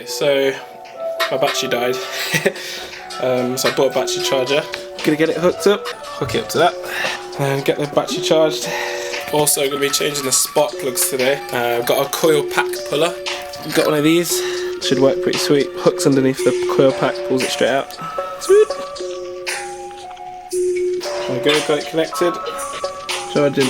So my battery died, so I bought a battery charger. Gonna get it hooked up, hook it up to that, and get the battery charged. Also gonna be changing the spark plugs today. I've got a coil pack puller. Got one of these, should work pretty sweet. Hooks underneath the coil pack, pulls it straight out. Sweet. There we go, got it connected. Charging.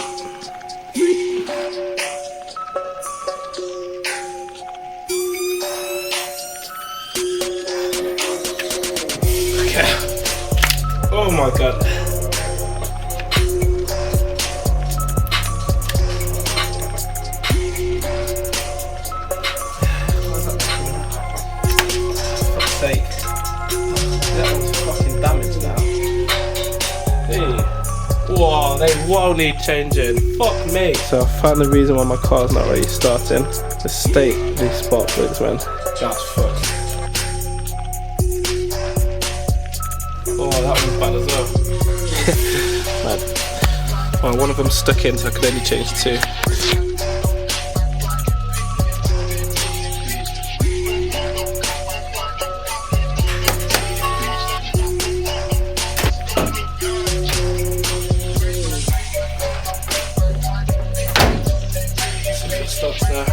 Oh my god. Fuck's sake. That one's fucking damaged now. Hey. Whoa, they won't need changing. Fuck me. So I found the reason why my car's not really starting. The state of these spark plugs, man. That's fucked. Oh, that one's bad as well. Mad. Well, one of them stuck in, so I could only change two. See if it stops there.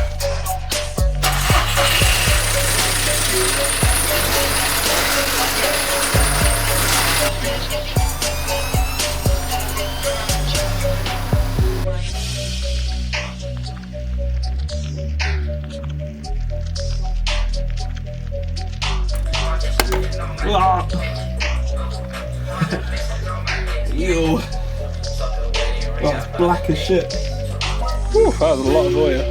Ew. That's black as shit. Whew, that was a lot of oil.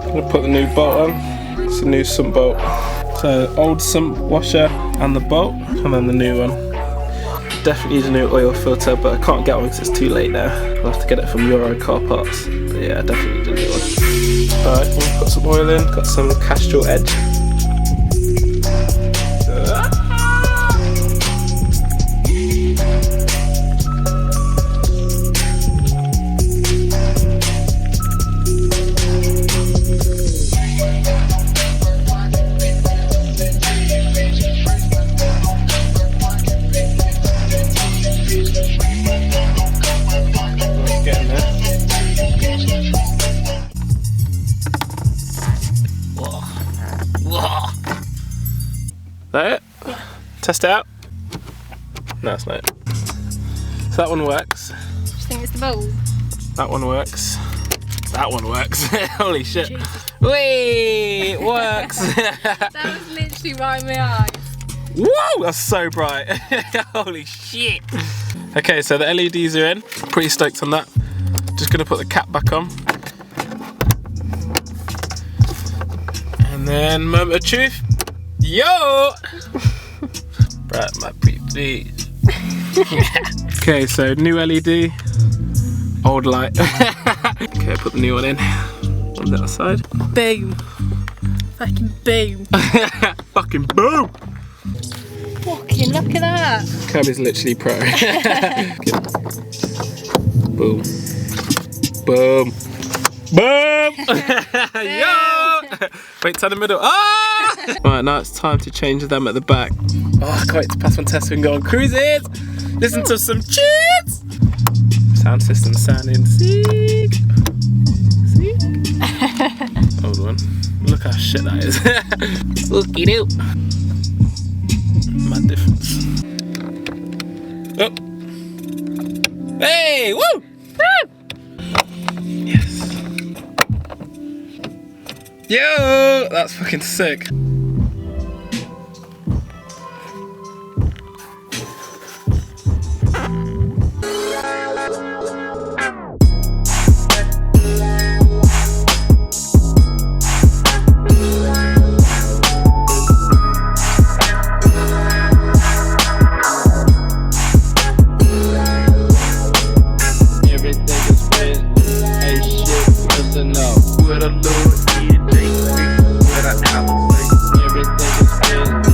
I'm gonna put the new bolt on. It's a new sump bolt. So old sump washer and the bolt, and then the new one. Definitely need a new oil filter, but I can't get one because it's too late now. I'll have to get it from Euro Car Parts. But yeah, I definitely need a new one. Alright, I'm gonna put some oil in. Got some Castrol Edge. That it? Yeah. Test it out? No, it's not. So that one works. Do you think it's the bulb? That one works. That one works. Holy shit. Whee! It works! That was literally right in my eyes. Whoa! That's so bright. Holy shit. Okay, so the LEDs are in. Pretty stoked on that. Just gonna put the cap back on. And then moment of truth. Yo! Right, my pretty. Okay, so new LED, old light. Okay, put the new one in on the other side. Boom. Fucking boom. Fucking boom! Fucking look at that. Kirby's literally pro. Boom. Boom. Boom! Yo! Wait, turn the middle. Ah! Right, now it's time to change them at the back. Oh, I can't wait to pass one test and go on cruises. Listen to some tunes. Sound system sounding sick. Sick. Hold on. Look how shit that is. Looky doo. Mad difference. Oh. Hey, woo! Woo! Yes. Yo, that's fucking sick. for the Lord, he and Jake, what I say. Everything is good.